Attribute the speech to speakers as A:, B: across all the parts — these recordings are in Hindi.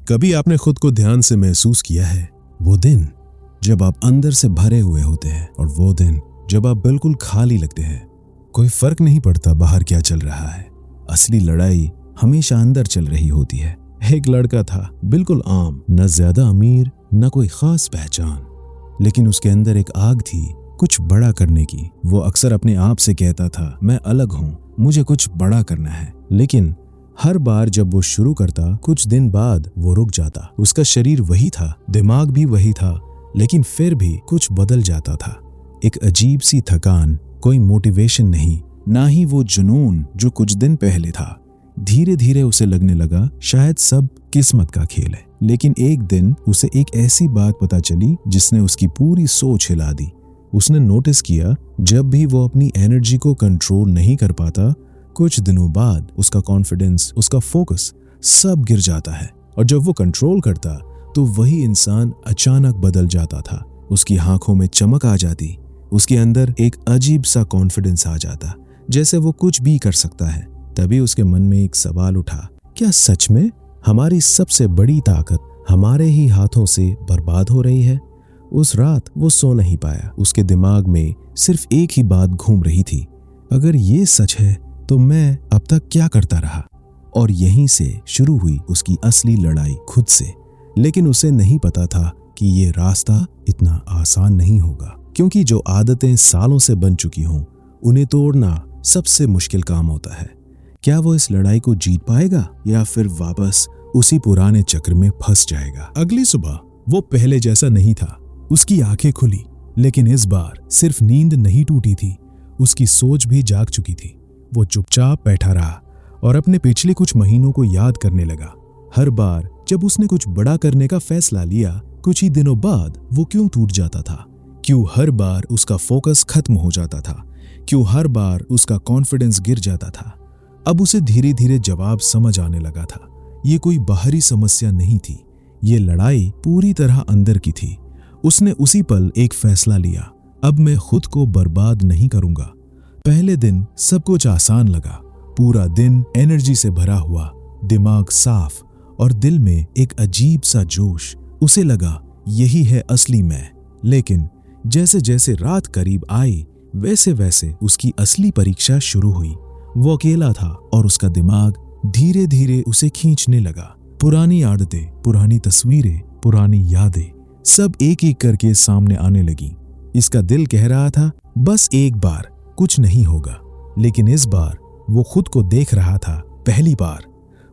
A: कभी आपने खुद को ध्यान से महसूस किया है वो दिन जब आप अंदर से भरे हुए होते हैं और वो दिन जब आप बिल्कुल खाली लगते हैं? कोई फर्क नहीं पड़ता बाहर क्या चल रहा है, असली लड़ाई हमेशा अंदर चल रही होती है। एक लड़का था, बिल्कुल आम, न ज्यादा अमीर न कोई खास पहचान, लेकिन उसके अंदर एक आग थी कुछ बड़ा करने की। वो अक्सर अपने आप से कहता था, मैं अलग हूँ, मुझे कुछ बड़ा करना है। लेकिन हर बार जब वो शुरू करता, कुछ दिन बाद वो रुक जाता। उसका शरीर वही था, दिमाग भी वही था, लेकिन फिर भी कुछ बदल जाता था। एक अजीब सी थकान, कोई मोटिवेशन नहीं, ना ही वो जुनून जो कुछ दिन पहले था। धीरे धीरे उसे लगने लगा शायद सब किस्मत का खेल है। लेकिन एक दिन उसे एक ऐसी बात पता चली जिसने उसकी पूरी सोच हिला दी। उसने नोटिस किया जब भी वो अपनी एनर्जी को कंट्रोल नहीं कर पाता, कुछ दिनों बाद उसका कॉन्फिडेंस, उसका फोकस सब गिर जाता है। और जब वो कंट्रोल करता तो वही इंसान अचानक बदल जाता था। उसकी आंखों में चमक आ जाती, उसके अंदर एक अजीब सा कॉन्फिडेंस आ जाता, जैसे वो कुछ भी कर सकता है। तभी उसके मन में एक सवाल उठा, क्या सच में हमारी सबसे बड़ी ताकत हमारे ही हाथों से बर्बाद हो रही है? उस रात वो सो नहीं पाया। उसके दिमाग में सिर्फ एक ही बात घूम रही थी, अगर ये सच है तो मैं अब तक क्या करता रहा? और यहीं से शुरू हुई उसकी असली लड़ाई खुद से। लेकिन उसे नहीं पता था कि ये रास्ता इतना आसान नहीं होगा, क्योंकि जो आदतें सालों से बन चुकी हों उन्हें तोड़ना सबसे मुश्किल काम होता है। क्या वो इस लड़ाई को जीत पाएगा या फिर वापस उसी पुराने चक्र में फंस जाएगा? अगली सुबह वो पहले जैसा नहीं था। उसकी आंखें खुली, लेकिन इस बार सिर्फ नींद नहीं टूटी थी, उसकी सोच भी जाग चुकी थी। वो चुपचाप बैठा रहा और अपने पिछले कुछ महीनों को याद करने लगा। हर बार जब उसने कुछ बड़ा करने का फैसला लिया, कुछ ही दिनों बाद वो क्यों टूट जाता था? क्यों हर बार उसका फोकस खत्म हो जाता था? क्यों हर बार उसका कॉन्फिडेंस गिर जाता था? अब उसे धीरे धीरे जवाब समझ आने लगा था। ये कोई बाहरी समस्या नहीं थी, ये लड़ाई पूरी तरह अंदर की थी। उसने उसी पल एक फैसला लिया, अब मैं खुद को बर्बाद नहीं करूंगा। पहले दिन सब कुछ आसान लगा, पूरा दिन एनर्जी से भरा हुआ, दिमाग साफ और दिल में एक अजीब सा जोश। उसे लगा यही है असली मैं। लेकिन जैसे जैसे रात करीब आई, वैसे वैसे उसकी असली परीक्षा शुरू हुई। वो अकेला था और उसका दिमाग धीरे धीरे उसे खींचने लगा। पुरानी आदतें, पुरानी तस्वीरें, पुरानी यादें सब एक एक करके सामने आने लगी। इसका दिल कह रहा था बस एक बार, कुछ नहीं होगा। लेकिन इस बार वो खुद को देख रहा था। पहली बार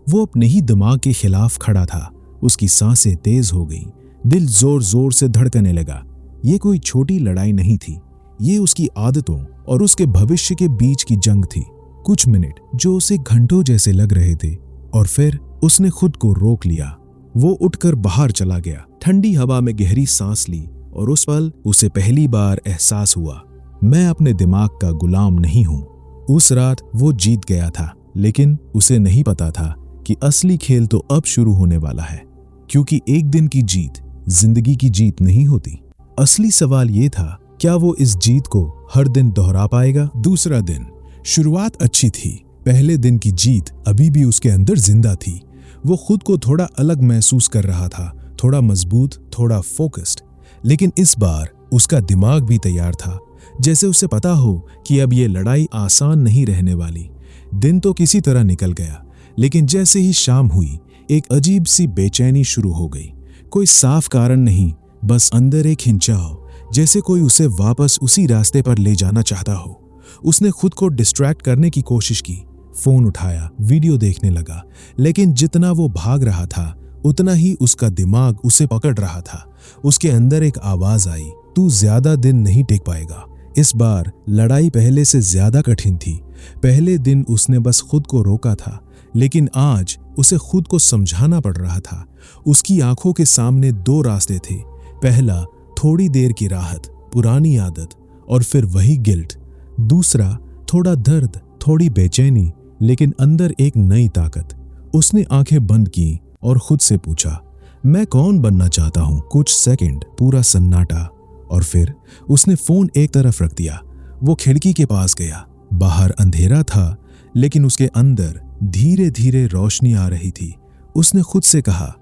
A: वो अपने ही दिमाग के खिलाफ खड़ा था। उसकी सांसें तेज हो गईं, दिल जोर जोर से धड़कने लगा। ये कोई छोटी लड़ाई नहीं थी, ये उसकी आदतों और उसके भविष्य के बीच की जंग थी। कुछ मिनट जो उसे घंटों जैसे लग रहे थे, और फिर उसने खुद को रोक लिया। वो उठकर बाहर चला गया, ठंडी हवा में गहरी सांस ली और उस पल उसे पहली बार एहसास हुआ, मैं अपने दिमाग का गुलाम नहीं हूं। उस रात वो जीत गया था, लेकिन उसे नहीं पता था कि असली खेल तो अब शुरू होने वाला है, क्योंकि एक दिन की जीत जिंदगी की जीत नहीं होती। असली सवाल ये था, क्या वो इस जीत को हर दिन दोहरा पाएगा? दूसरा दिन, शुरुआत अच्छी थी। पहले दिन की जीत अभी भी उसके अंदर जिंदा थी। वो खुद को थोड़ा अलग महसूस कर रहा था, थोड़ा मजबूत, थोड़ा फोकस्ड। लेकिन इस बार उसका दिमाग भी तैयार था, जैसे उसे पता हो कि अब ये लड़ाई आसान नहीं रहने वाली। दिन तो किसी तरह निकल गया, लेकिन जैसे ही शाम हुई, एक अजीब सी बेचैनी शुरू हो गई। कोई साफ कारण नहीं, बस अंदर एक हिंचाव, जैसे कोई उसे वापस उसी रास्ते पर ले जाना चाहता हो। उसने खुद को डिस्ट्रैक्ट करने की कोशिश की, फोन उठाया, वीडियो देखने लगा, लेकिन जितना वो भाग रहा था उतना ही उसका दिमाग उसे पकड़ रहा था। उसके अंदर एक आवाज आई, तू ज्यादा दिन नहीं टिक पाएगा। इस बार लड़ाई पहले से ज्यादा कठिन थी। पहले दिन उसने बस खुद को रोका था, लेकिन आज उसे खुद को समझाना पड़ रहा था। उसकी आंखों के सामने दो रास्ते थे। पहला, थोड़ी देर की राहत, पुरानी आदत और फिर वही गिल्ट। दूसरा, थोड़ा दर्द, थोड़ी बेचैनी, लेकिन अंदर एक नई ताकत। उसने आंखें बंद की और खुद से पूछा, मैं कौन बनना चाहता हूं? कुछ सेकंड पूरा सन्नाटा, और फिर उसने फोन एक तरफ रख दिया। वो खिड़की के पास गया। बाहर अंधेरा था, लेकिन उसके अंदर धीरे धीरे रोशनी आ रही थी। उसने खुद से कहा,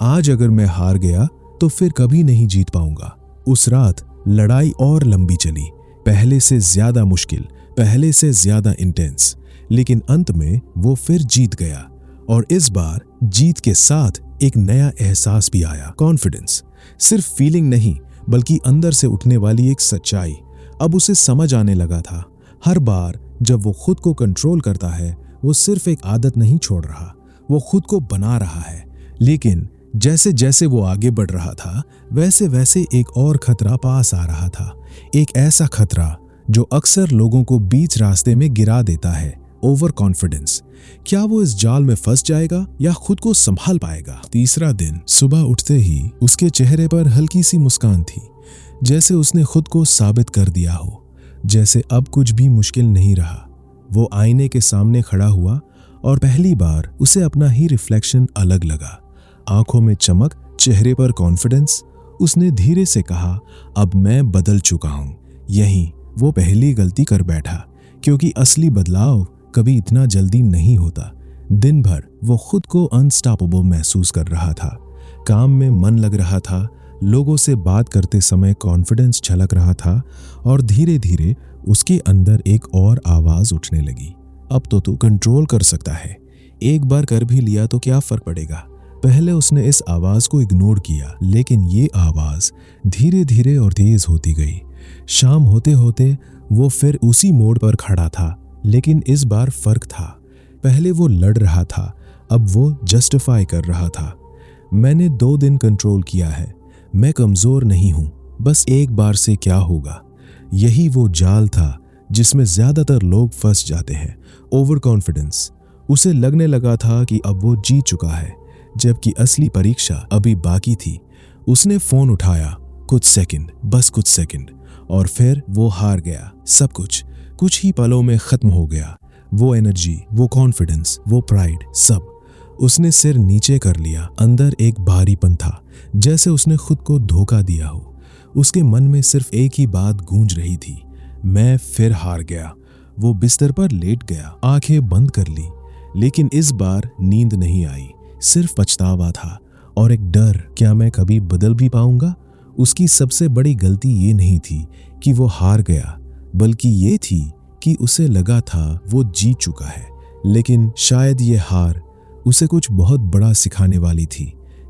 A: आज अगर मैं हार गया तो फिर कभी नहीं जीत पाऊंगा। उस रात लड़ाई और लंबी चली, पहले से ज्यादा मुश्किल, पहले से ज्यादा इंटेंस, लेकिन अंत में वो फिर जीत गया। और इस बार जीत के साथ एक नया एहसास भी आया, कॉन्फिडेंस। सिर्फ फीलिंग नहीं, बल्कि अंदर से उठने वाली एक सच्चाई। अब उसे समझ आने लगा था, हर बार जब वो खुद को कंट्रोल करता है, वो सिर्फ एक आदत नहीं छोड़ रहा, वो खुद को बना रहा है। लेकिन जैसे जैसे वो आगे बढ़ रहा था, वैसे वैसे एक और खतरा पास आ रहा था। एक ऐसा खतरा जो अक्सर लोगों को बीच रास्ते में गिरा देता है, ओवर कॉन्फिडेंस। क्या वो इस जाल में फंस जाएगा या खुद को संभाल पाएगा? तीसरा दिन सुबह उठते ही उसके चेहरे पर हल्की सी मुस्कान थी, जैसे उसने खुद को साबित कर दिया हो, जैसे अब कुछ भी मुश्किल नहीं रहा। वो आईने के सामने खड़ा हुआ और पहली बार उसे अपना ही रिफ्लेक्शन अलग लगा। आंखों में चमक, चेहरे पर कॉन्फिडेंस। उसने धीरे से कहा, अब मैं बदल चुका हूं। यही वो पहली गलती कर बैठा, क्योंकि असली बदलाव कभी इतना जल्दी नहीं होता। दिन भर वो खुद को अनस्टॉपेबल महसूस कर रहा था। काम में मन लग रहा था, लोगों से बात करते समय कॉन्फिडेंस झलक रहा था, और धीरे धीरे उसके अंदर एक और आवाज उठने लगी, अब तो तू कंट्रोल कर सकता है। एक बार कर भी लिया तो क्या फर्क पड़ेगा। पहले उसने इस आवाज को इग्नोर किया, लेकिन ये आवाज धीरे धीरे और तेज होती गई। शाम होते होते वो फिर उसी मोड़ पर खड़ा था, लेकिन इस बार फर्क था। पहले वो लड़ रहा था, अब वो जस्टिफाई कर रहा था। मैंने 2 दिन कंट्रोल किया है, मैं कमजोर नहीं हूं, बस एक बार से क्या होगा। यही वो जाल था जिसमें ज्यादातर लोग फंस जाते हैं, ओवर कॉन्फिडेंस। उसे लगने लगा था कि अब वो जीत चुका है, जबकि असली परीक्षा अभी बाकी थी। उसने फोन उठाया, कुछ सेकंड, बस कुछ सेकंड, और फिर वो हार गया। सब कुछ ही पलों में खत्म हो गया। वो एनर्जी, वो कॉन्फिडेंस, वो प्राइड, सब। उसने सिर नीचे कर लिया। अंदर एक भारीपन था, जैसे उसने खुद को धोखा दिया हो। उसके मन में सिर्फ एक ही बात गूंज रही थी, मैं फिर हार गया। वो बिस्तर पर लेट गया, आंखें बंद कर ली, लेकिन इस बार नींद नहीं आई, सिर्फ पछतावा था और एक डर, क्या मैं कभी बदल भी पाऊंगा। उसकी सबसे बड़ी गलती ये नहीं थी कि वो हार गया, बल्कि ये थी कि उसे लगा था वो जीत चुका है। लेकिन शायद ये हार उसे कुछ बहुत बड़ा सिखाने वाली थी।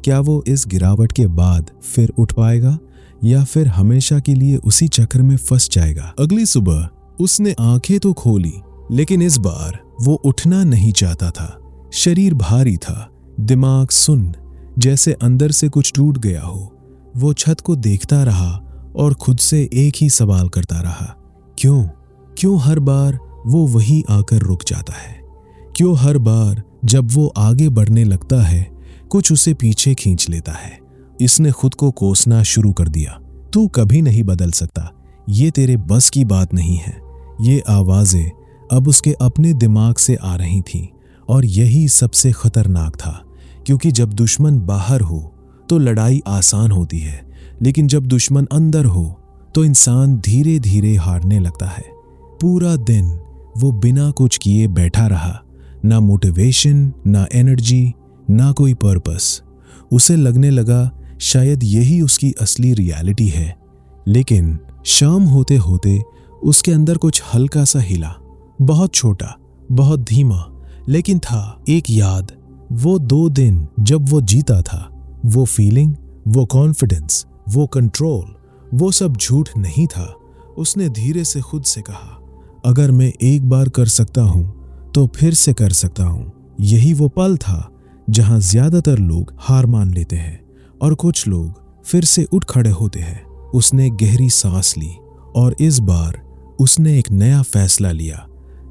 A: क्या वो इस गिरावट के बाद फिर उठ पाएगा, या फिर हमेशा के लिए उसी चक्कर में फंस जाएगा? अगली सुबह उसने आंखें तो खोली, लेकिन इस बार वो उठना नहीं चाहता था। शरीर भारी था, दिमाग सुन्न, जैसे अंदर से कुछ टूट गया हो। वो छत को देखता रहा और खुद से एक ही सवाल करता रहा, क्यों हर बार वो वहीं आकर रुक जाता है? क्यों हर बार जब वो आगे बढ़ने लगता है, कुछ उसे पीछे खींच लेता है? इसने खुद को कोसना शुरू कर दिया, तू कभी नहीं बदल सकता, ये तेरे बस की बात नहीं है। ये आवाजें अब उसके अपने दिमाग से आ रही थीं, और यही सबसे खतरनाक था, क्योंकि जब दुश्मन बाहर हो तो लड़ाई आसान होती है, लेकिन जब दुश्मन अंदर हो तो इंसान धीरे धीरे हारने लगता है। पूरा दिन वो बिना कुछ किए बैठा रहा, ना मोटिवेशन, ना एनर्जी, ना कोई पर्पस। उसे लगने लगा शायद यही उसकी असली रियलिटी है। लेकिन शाम होते होते उसके अंदर कुछ हल्का सा हिला, बहुत छोटा, बहुत धीमा, लेकिन था एक याद। वो 2 दिन जब वो जीता था, वो फीलिंग, वो कॉन्फिडेंस, वो कंट्रोल, वो सब झूठ नहीं था। उसने धीरे से खुद से कहा, अगर मैं एक बार कर सकता हूं तो फिर से कर सकता हूं। यही वो पल था जहां ज्यादातर लोग हार मान लेते हैं और कुछ लोग फिर से उठ खड़े होते हैं। उसने गहरी सांस ली और इस बार उसने एक नया फैसला लिया,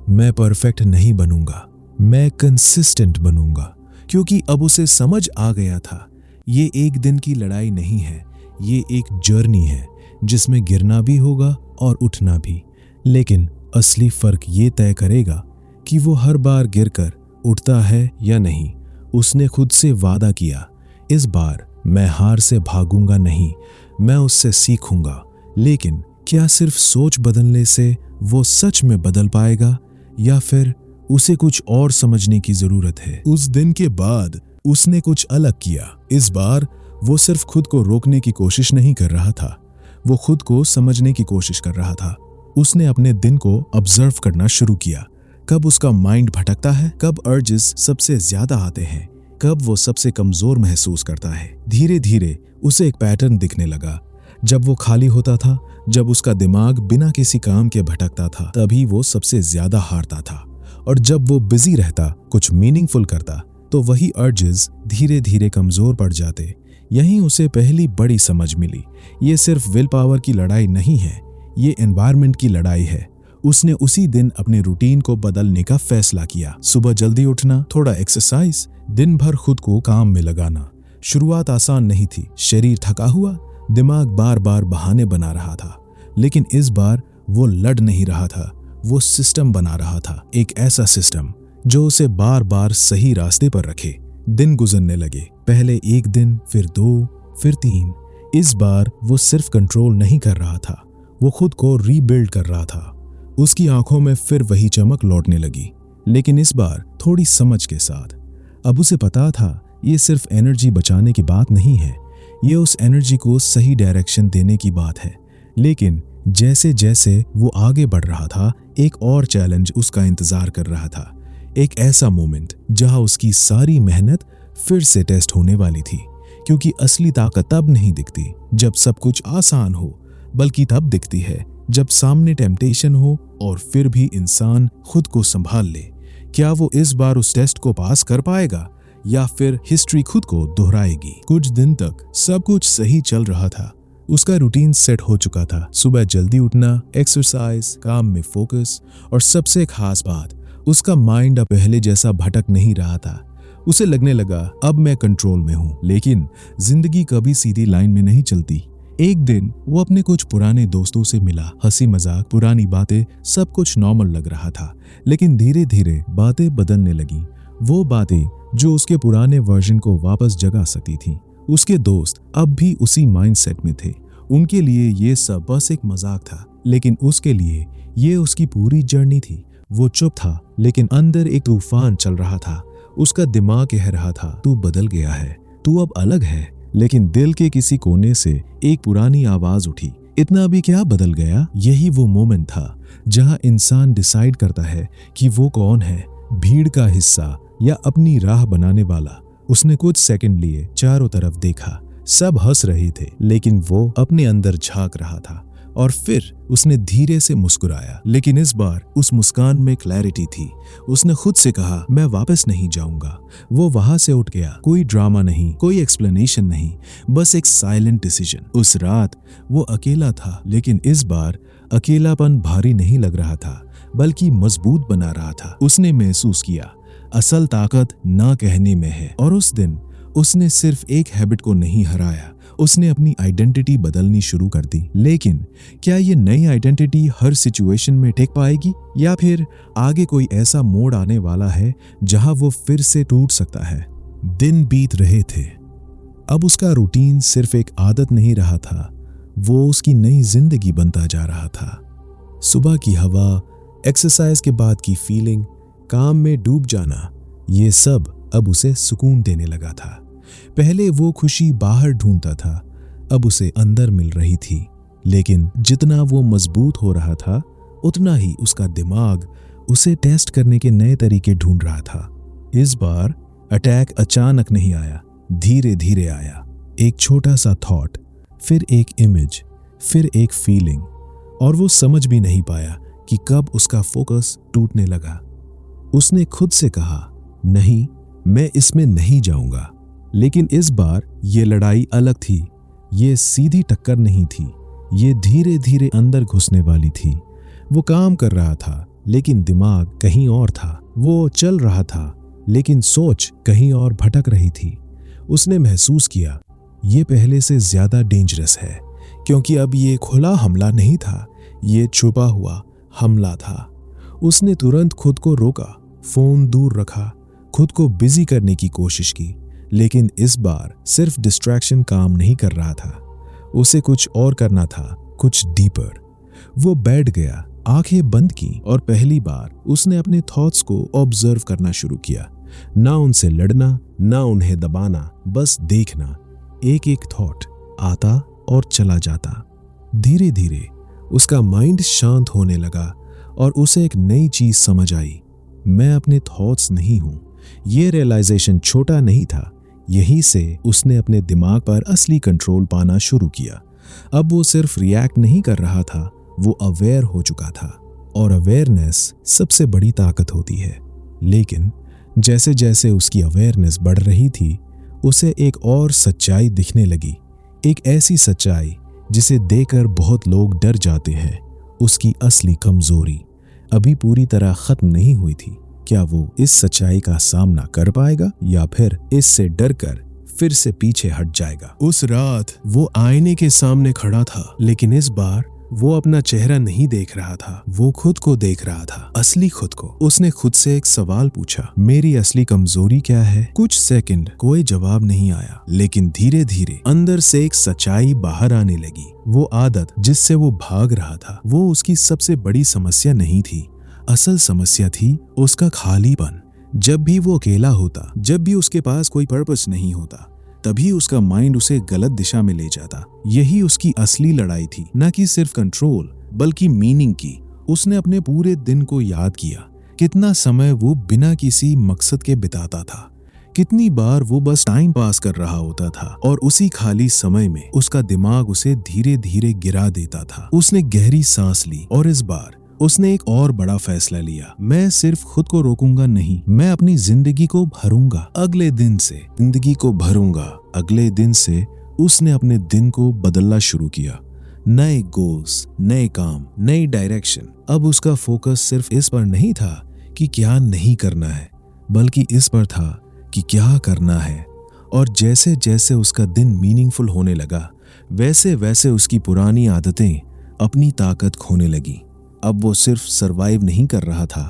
A: मैं परफेक्ट नहीं बनूंगा, मैं कंसिस्टेंट बनूंगा। क्योंकि अब उसे समझ आ गया था, ये एक दिन की लड़ाई नहीं है, ये एक जर्नी है जिसमें गिरना भी होगा और उठना भी। लेकिन असली फर्क ये तय करेगा कि वो हर बार गिरकर उठता है या नहीं। उसने खुद से वादा किया, इस बार मैं हार से भागूंगा नहीं, मैं उससे सीखूंगा। लेकिन क्या सिर्फ सोच बदलने से वो सच में बदल पाएगा, या फिर उसे कुछ और समझने की जरूरत है? उस दिन के बाद उसने कुछ अलग किया। इस बार वो सिर्फ खुद को रोकने की कोशिश नहीं कर रहा था, वो खुद को समझने की कोशिश कर रहा था। उसने अपने दिन को ऑब्जर्व करना शुरू किया। कब उसका माइंड भटकता है, कब अर्जेस सबसे ज्यादा आते हैं, कब वो सबसे कमजोर महसूस करता है। धीरे धीरे उसे एक पैटर्न दिखने लगा। जब वो खाली होता था, जब उसका दिमाग बिना किसी काम के भटकता था, तभी वो सबसे ज्यादा हारता था। और जब वो बिजी रहता, कुछ मीनिंगफुल करता, तो वही अर्जेस धीरे धीरे कमजोर पड़ जाते। यहीं उसे पहली बड़ी समझ मिली, ये सिर्फ विल पावर की लड़ाई नहीं है, ये एनवायरनमेंट की लड़ाई है। उसने उसी दिन अपने रूटीन को बदलने का फैसला किया। सुबह जल्दी उठना, थोड़ा एक्सरसाइज, दिन भर खुद को काम में लगाना। शुरुआत आसान नहीं थी, शरीर थका हुआ, दिमाग बार बार बहाने बना रहा था। लेकिन इस बार वो लड़ नहीं रहा था, वो सिस्टम बना रहा था, एक ऐसा सिस्टम जो उसे बार बार सही रास्ते पर रखे। दिन गुजरने लगे, पहले एक दिन, फिर 2, फिर 3। इस बार वो सिर्फ कंट्रोल नहीं कर रहा था, वो खुद को रीबिल्ड कर रहा था। उसकी आंखों में फिर वही चमक लौटने लगी, लेकिन इस बार थोड़ी समझ के साथ। अब उसे पता था ये सिर्फ एनर्जी बचाने की बात नहीं है, ये उस एनर्जी को सही डायरेक्शन देने की बात है। लेकिन जैसे जैसे वो आगे बढ़ रहा था, एक और चैलेंज उसका इंतजार कर रहा था। एक ऐसा मोमेंट जहां उसकी सारी मेहनत फिर से टेस्ट होने वाली थी। क्योंकि असली ताकत तब नहीं दिखती जब सब कुछ आसान हो, बल्कि तब दिखती है जब सामने टेम्पटेशन हो और फिर भी इंसान खुद को संभाल ले। क्या वो इस बार उस टेस्ट को पास कर पाएगा या फिर हिस्ट्री खुद को दोहराएगी? कुछ दिन तक सब कुछ सही चल रहा था। उसका रूटीन सेट हो चुका था, सुबह जल्दी उठना, एक्सरसाइज, काम में फोकस, और सबसे खास बात, उसका माइंड अब पहले जैसा भटक नहीं रहा था। उसे लगने लगा अब मैं कंट्रोल में हूँ। लेकिन जिंदगी कभी सीधी लाइन में नहीं चलती। एक दिन वो अपने कुछ पुराने दोस्तों से मिला। हंसी मजाक, पुरानी बातें, सब कुछ नॉर्मल लग रहा था। लेकिन धीरे धीरे बातें बदलने लगी, वो बातें जो उसके पुराने वर्जन को वापस जगा सकती थी। उसके दोस्त अब भी उसी माइंडसेट में थे। उनके लिए ये सब बस एक मजाक था, लेकिन उसके लिए ये उसकी पूरी जर्नी थी। वो चुप था, लेकिन अंदर एक तूफान चल रहा था। उसका दिमाग कह रहा था, तू बदल गया है, तू अब अलग है। लेकिन दिल के किसी कोने से एक पुरानी आवाज उठी, इतना भी क्या बदल गया? यही वो मोमेंट था जहां इंसान डिसाइड करता है कि वो कौन है, भीड़ का हिस्सा या अपनी राह बनाने वाला। उसने कुछ सेकंड लिए, चारों तरफ देखा, सब हंस रहे थे, लेकिन वो अपने अंदर झांक रहा था। और फिर उसने धीरे से मुस्कुराया, लेकिन इस बार उस मुस्कान में क्लैरिटी थी। उसने खुद से कहा, मैं वापस नहीं जाऊंगा। वो वहां से उठ गया। कोई ड्रामा नहीं, कोई एक्सप्लेनेशन नहीं, बस एक साइलेंट डिसीजन। उस रात वो अकेला था, लेकिन इस बार अकेलापन भारी नहीं लग रहा था, बल्कि मजबूत बना रहा था। उसने महसूस किया असल ताकत ना कहने में है। और उस दिन उसने सिर्फ एक हैबिट को नहीं हराया, उसने अपनी आइडेंटिटी बदलनी शुरू कर दी। लेकिन क्या ये नई आइडेंटिटी हर सिचुएशन में टिक पाएगी, या फिर आगे कोई ऐसा मोड़ आने वाला है जहां वो फिर से टूट सकता है? दिन बीत रहे थे। अब उसका रूटीन सिर्फ एक आदत नहीं रहा था, वो उसकी नई जिंदगी बनता जा रहा था। सुबह की हवा, एक्सरसाइज के बाद की फीलिंग, काम में डूब जाना, ये सब अब उसे सुकून देने लगा था। पहले वो खुशी बाहर ढूंढता था, अब उसे अंदर मिल रही थी। लेकिन जितना वो मजबूत हो रहा था, उतना ही उसका दिमाग उसे टेस्ट करने के नए तरीके ढूंढ रहा था। इस बार अटैक अचानक नहीं आया, धीरे धीरे आया। एक छोटा सा थॉट, फिर एक इमेज, फिर एक फीलिंग, और वो समझ भी नहीं पाया कि कब उसका फोकस टूटने लगा। उसने खुद से कहा, नहीं, मैं इसमें नहीं जाऊंगा। लेकिन इस बार ये लड़ाई अलग थी। ये सीधी टक्कर नहीं थी, ये धीरे धीरे अंदर घुसने वाली थी। वो काम कर रहा था, लेकिन दिमाग कहीं और था। वो चल रहा था, लेकिन सोच कहीं और भटक रही थी। उसने महसूस किया, ये पहले से ज्यादा डेंजरस है, क्योंकि अब ये खुला हमला नहीं था, ये छुपा हुआ हमला था। उसने तुरंत खुद को रोका, फोन दूर रखा, खुद को बिजी करने की कोशिश की। लेकिन इस बार सिर्फ डिस्ट्रैक्शन काम नहीं कर रहा था, उसे कुछ और करना था, कुछ डीपर। वो बैठ गया, आंखें बंद की, और पहली बार उसने अपने थॉट्स को ऑब्जर्व करना शुरू किया। ना उनसे लड़ना, ना उन्हें दबाना, बस देखना। एक एक थॉट आता और चला जाता। धीरे धीरे उसका माइंड शांत होने लगा और उसे एक नई चीज समझ आई, मैं अपने थॉट्स नहीं हूं। ये रियलाइजेशन छोटा नहीं था, यहीं से उसने अपने दिमाग पर असली कंट्रोल पाना शुरू किया। अब वो सिर्फ रिएक्ट नहीं कर रहा था, वो अवेयर हो चुका था, और अवेयरनेस सबसे बड़ी ताकत होती है। लेकिन जैसे जैसे उसकी अवेयरनेस बढ़ रही थी, उसे एक और सच्चाई दिखने लगी, एक ऐसी सच्चाई जिसे देखकर बहुत लोग डर जाते हैं। उसकी असली कमजोरी अभी पूरी तरह खत्म नहीं हुई थी। क्या वो इस सच्चाई का सामना कर पाएगा या फिर इससे डरकर फिर से पीछे हट जाएगा? उस रात वो आईने के सामने खड़ा था, लेकिन इस बार वो अपना चेहरा नहीं देख रहा था, वो खुद को देख रहा था, असली खुद को। उसने खुद से एक सवाल पूछा, मेरी असली कमजोरी क्या है? कुछ सेकंड कोई जवाब नहीं आया, लेकिन धीरे धीरे अंदर से एक सच्चाई बाहर आने लगी। वो आदत जिससे वो भाग रहा था, वो उसकी सबसे बड़ी समस्या नहीं थी। असल समस्या थी उसका खालीपन। जब भी वो अकेला होता, जब भी उसके पास कोई पर्पस नहीं होता, तभी उसका माइंड उसे गलत दिशा में ले जाता। यही उसकी असली लड़ाई थी, न कि सिर्फ कंट्रोल बल्कि मीनिंग की। उसने अपने पूरे दिन को याद किया, कितना समय वो बिना किसी मकसद के बिताता था, कितनी बार वो बस टाइम पास कर रहा होता था, और उसी खाली समय में उसका दिमाग उसे धीरे धीरे गिरा देता था। उसने गहरी सांस ली और इस बार उसने एक और बड़ा फैसला लिया, मैं सिर्फ खुद को रोकूंगा नहीं, मैं अपनी जिंदगी को भरूंगा। अगले दिन से जिंदगी को भरूंगा। अगले दिन से उसने अपने दिन को बदलना शुरू किया। नए गोल्स, नए काम, नई डायरेक्शन। अब उसका फोकस सिर्फ इस पर नहीं था कि क्या नहीं करना है, बल्कि इस पर था कि क्या करना है। और जैसे जैसे उसका दिन मीनिंगफुल होने लगा, वैसे वैसे उसकी पुरानी आदतें अपनी ताकत खोने लगी। अब वो सिर्फ सरवाइव नहीं कर रहा था,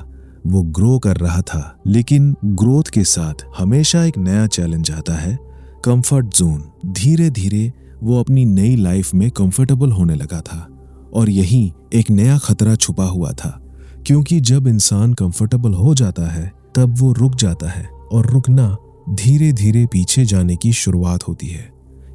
A: वो ग्रो कर रहा था। लेकिन ग्रोथ के साथ हमेशा एक नया चैलेंज आता है, कंफर्ट जोन। धीरे धीरे वो अपनी नई लाइफ में कंफर्टेबल होने लगा था, और यहीं एक नया खतरा छुपा हुआ था, क्योंकि जब इंसान कंफर्टेबल हो जाता है तब वो रुक जाता है, और रुकना धीरे धीरे पीछे जाने की शुरुआत होती है।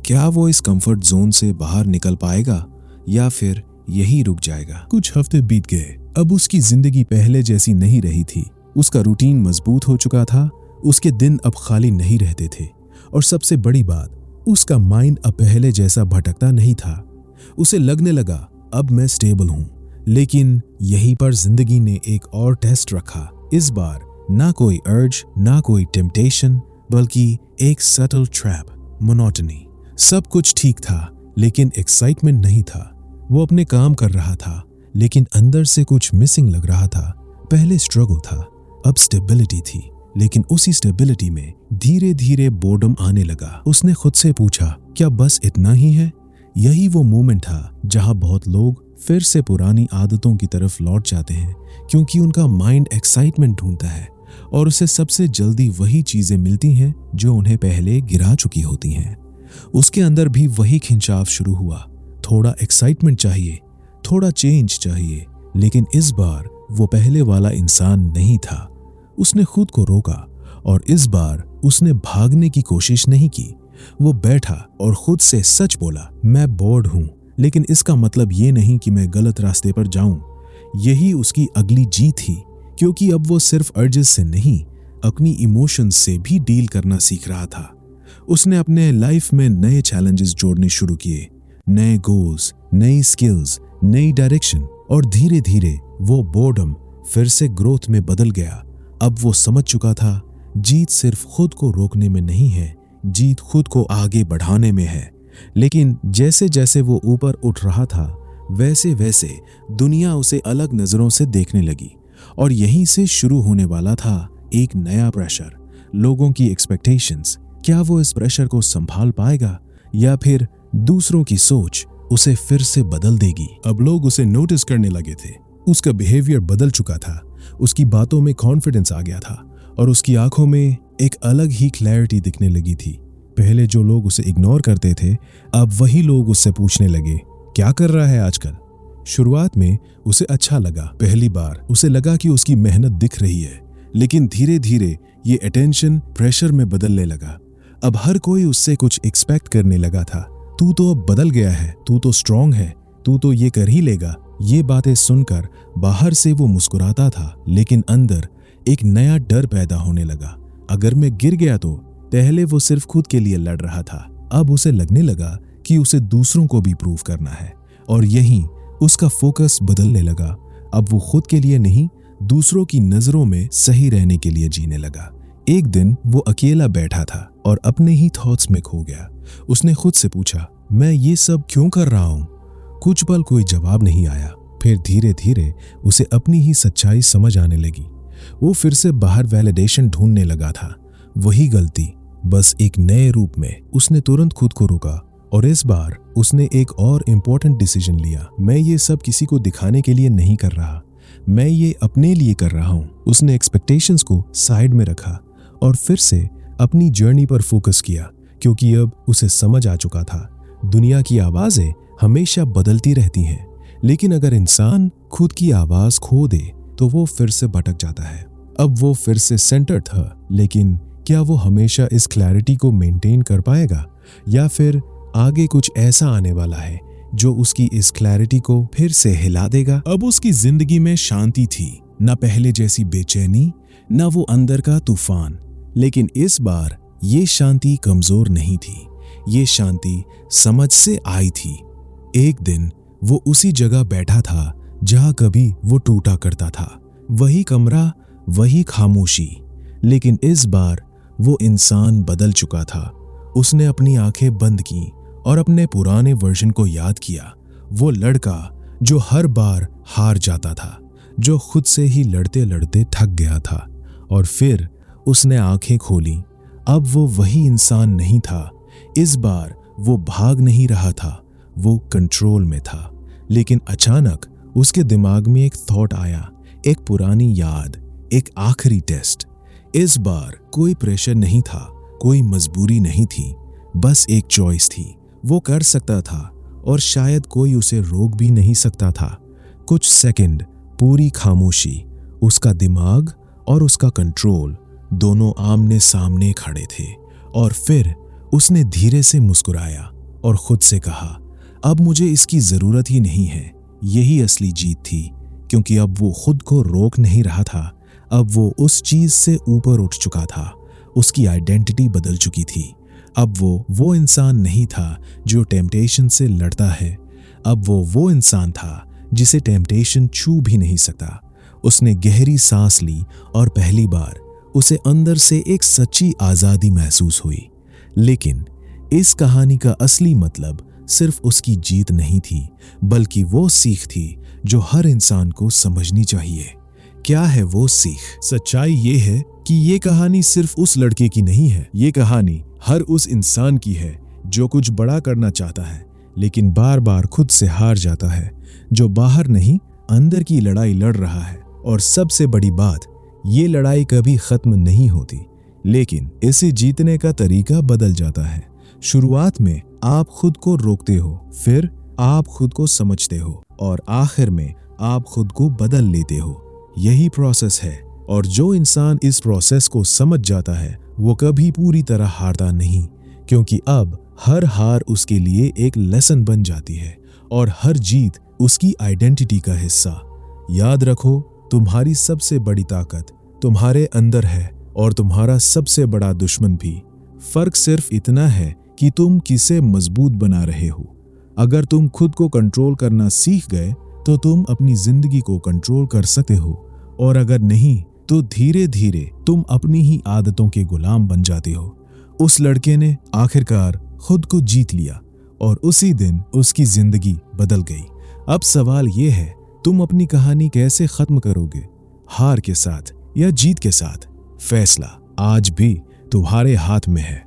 A: क्या वो इस कंफर्ट जोन से बाहर निकल पाएगा या फिर यही रुक जाएगा? कुछ हफ्ते बीत गए। अब उसकी जिंदगी पहले जैसी नहीं रही थी। उसका रूटीन मजबूत हो चुका था, उसके दिन अब खाली नहीं रहते थे, और सबसे बड़ी बात, उसका माइंड अब पहले जैसा भटकता नहीं था। उसे लगने लगा अब मैं स्टेबल हूं। लेकिन यहीं पर जिंदगी ने एक और टेस्ट रखा। इस बार ना कोई अर्ज, ना कोई टेम्पटेशन, बल्कि एक सटल ट्रैप, मोनोटनी। सब कुछ ठीक था, लेकिन एक्साइटमेंट नहीं था। वो अपने काम कर रहा था, लेकिन अंदर से कुछ मिसिंग लग रहा था। पहले स्ट्रगल था, अब स्टेबिलिटी थी, लेकिन उसी स्टेबिलिटी में धीरे धीरे बोर्डम आने लगा। उसने खुद से पूछा, क्या बस इतना ही है? यही वो मोमेंट था जहां बहुत लोग फिर से पुरानी आदतों की तरफ लौट जाते हैं, क्योंकि उनका माइंड एक्साइटमेंट ढूंढता है और उसे सबसे जल्दी वही चीजें मिलती हैं जो उन्हें पहले गिरा चुकी होती हैं। उसके अंदर भी वही खिंचाव शुरू हुआ। थोड़ा एक्साइटमेंट चाहिए, थोड़ा चेंज चाहिए, लेकिन इस बार वो पहले वाला इंसान नहीं था। उसने खुद को रोका और इस बार उसने भागने की कोशिश नहीं की। वो बैठा और खुद से सच बोला, मैं बोर्ड हूं, लेकिन इसका मतलब ये नहीं कि मैं गलत रास्ते पर जाऊं। यही उसकी अगली जीत थी, क्योंकि अब वो सिर्फ अर्जेस से नहीं, अपनी इमोशंस से भी डील करना सीख रहा था। उसने अपने लाइफ में नए चैलेंजेस जोड़ने शुरू किए, नए गोल्स, नई स्किल्स, नई डायरेक्शन, और धीरे धीरे वो बोर्डम फिर से ग्रोथ में बदल गया। अब वो समझ चुका था, जीत सिर्फ खुद को रोकने में नहीं है, जीत खुद को आगे बढ़ाने में है। लेकिन जैसे जैसे वो ऊपर उठ रहा था, वैसे वैसे दुनिया उसे अलग नजरों से देखने लगी, और यहीं से शुरू होने वाला था एक नया प्रेशर, लोगों की एक्सपेक्टेशंस। क्या वो इस प्रेशर को संभाल पाएगा या फिर दूसरों की सोच उसे फिर से बदल देगी? अब लोग उसे नोटिस करने लगे थे। उसका बिहेवियर बदल चुका था, उसकी बातों में कॉन्फिडेंस आ गया था, और उसकी आंखों में एक अलग ही क्लैरिटी दिखने लगी थी। पहले जो लोग उसे इग्नोर करते थे, अब वही लोग उससे पूछने लगे, क्या कर रहा है आजकल? शुरुआत में उसे अच्छा लगा। पहली बार उसे लगा कि उसकी मेहनत दिख रही है, लेकिन धीरे धीरे ये अटेंशन प्रेशर में बदलने लगा। अब हर कोई उससे कुछ एक्सपेक्ट करने लगा था। तू तो अब बदल गया है, तू तो स्ट्रांग है, तू तो ये कर ही लेगा। ये बातें सुनकर बाहर से वो मुस्कुराता था, लेकिन अंदर एक नया डर पैदा होने लगा। अगर मैं गिर गया तो? पहले वो सिर्फ खुद के लिए लड़ रहा था, अब उसे लगने लगा कि उसे दूसरों को भी प्रूव करना है, और यहीं उसका फोकस बदलने लगा। अब वो खुद के लिए नहीं, दूसरों की नजरों में सही रहने के लिए जीने लगा। एक दिन वो अकेला बैठा था और अपने ही थॉट्स में खो गया। उसने खुद से पूछा, मैं ये सब क्यों कर रहा हूं? कुछ पल कोई जवाब नहीं आया। फिर धीरे धीरे उसे अपनी ही सच्चाई समझ आने लगी। वो फिर से बाहर वैलिडेशन ढूंढने लगा था। वही गलती, बस एक नए रूप में। उसने तुरंत खुद को रोका और इस बार उसने एक और इम्पोर्टेंट डिसीजन लिया। मैं ये सब किसी को दिखाने के लिए नहीं कर रहा, मैं ये अपने लिए कर रहा हूं। उसने एक्सपेक्टेशंस को साइड में रखा और फिर से अपनी जर्नी पर फोकस किया, क्योंकि अब उसे समझ आ चुका था दुनिया की आवाजें हमेशा बदलती रहती हैं, लेकिन अगर इंसान खुद की आवाज खो दे तो वो फिर से भटक जाता है। अब वो फिर से सेंटर था, लेकिन क्या वो हमेशा इस क्लैरिटी को मेंटेन कर पाएगा, या फिर आगे कुछ ऐसा आने वाला है जो उसकी इस क्लैरिटी को फिर से हिला देगा? अब उसकी जिंदगी में शांति थी, न पहले जैसी बेचैनी, न वो अंदर का तूफान। लेकिन इस बार ये शांति कमजोर नहीं थी, ये शांति समझ से आई थी। एक दिन वो उसी जगह बैठा था जहां कभी वो टूटा करता था। वही कमरा, वही खामोशी, लेकिन इस बार वो इंसान बदल चुका था। उसने अपनी आंखें बंद की और अपने पुराने वर्जन को याद किया। वो लड़का जो हर बार हार जाता था, जो खुद से ही लड़ते लड़ते थक गया था। और फिर उसने आंखें खोली। अब वो वही इंसान नहीं था। इस बार वो भाग नहीं रहा था, वो कंट्रोल में था। लेकिन अचानक उसके दिमाग में एक थॉट आया, एक पुरानी याद, एक आखिरी टेस्ट। इस बार कोई प्रेशर नहीं था, कोई मजबूरी नहीं थी, बस एक चॉइस थी। वो कर सकता था और शायद कोई उसे रोक भी नहीं सकता था। कुछ सेकंड पूरी खामोशी, उसका दिमाग और उसका कंट्रोल दोनों आमने सामने खड़े थे। और फिर उसने धीरे से मुस्कुराया और खुद से कहा, अब मुझे इसकी जरूरत ही नहीं है। यही असली जीत थी, क्योंकि अब वो खुद को रोक नहीं रहा था। अब वो उस चीज से ऊपर उठ चुका था। उसकी आइडेंटिटी बदल चुकी थी। अब वो इंसान नहीं था जो टेम्पटेशन से लड़ता है। अब वो इंसान था जिसे टेम्पटेशन छू भी नहीं सकता। उसने गहरी सांस ली और पहली बार उसे अंदर से एक सच्ची आजादी महसूस हुई। लेकिन इस कहानी का असली मतलब सिर्फ उसकी जीत नहीं थी, बल्कि वो सीख थी जो हर इंसान को समझनी चाहिए। क्या है वो सीख? सच्चाई ये है कि ये कहानी सिर्फ उस लड़के की नहीं है। ये कहानी हर उस इंसान की है जो कुछ बड़ा करना चाहता है, लेकिन बार बार खुद से हार जाता है, जो बाहर नहीं अंदर की लड़ाई लड़ रहा है। और सबसे बड़ी बात, ये लड़ाई कभी खत्म नहीं होती, लेकिन इसे जीतने का तरीका बदल जाता है। शुरुआत में आप खुद को रोकते हो, फिर आप खुद को समझते हो, और आखिर में आप खुद को बदल लेते हो। यही प्रोसेस है, और जो इंसान इस प्रोसेस को समझ जाता है वो कभी पूरी तरह हारता नहीं, क्योंकि अब हर हार उसके लिए एक लेसन बन जाती है और हर जीत उसकी आइडेंटिटी का हिस्सा। याद रखो, तुम्हारी सबसे बड़ी ताकत तुम्हारे अंदर है और तुम्हारा सबसे बड़ा दुश्मन भी। फर्क सिर्फ इतना है कि तुम किसे मजबूत बना रहे हो। अगर तुम खुद को कंट्रोल करना सीख गए तो तुम अपनी जिंदगी को कंट्रोल कर सकते हो, और अगर नहीं तो धीरे धीरे तुम अपनी ही आदतों के गुलाम बन जाते हो। उस लड़के ने आखिरकार खुद को जीत लिया और उसी दिन उसकी जिंदगी बदल गई। अब सवाल ये है, तुम अपनी कहानी कैसे खत्म करोगे? हार के साथ या जीत के साथ? फैसला आज भी तुम्हारे हाथ में है।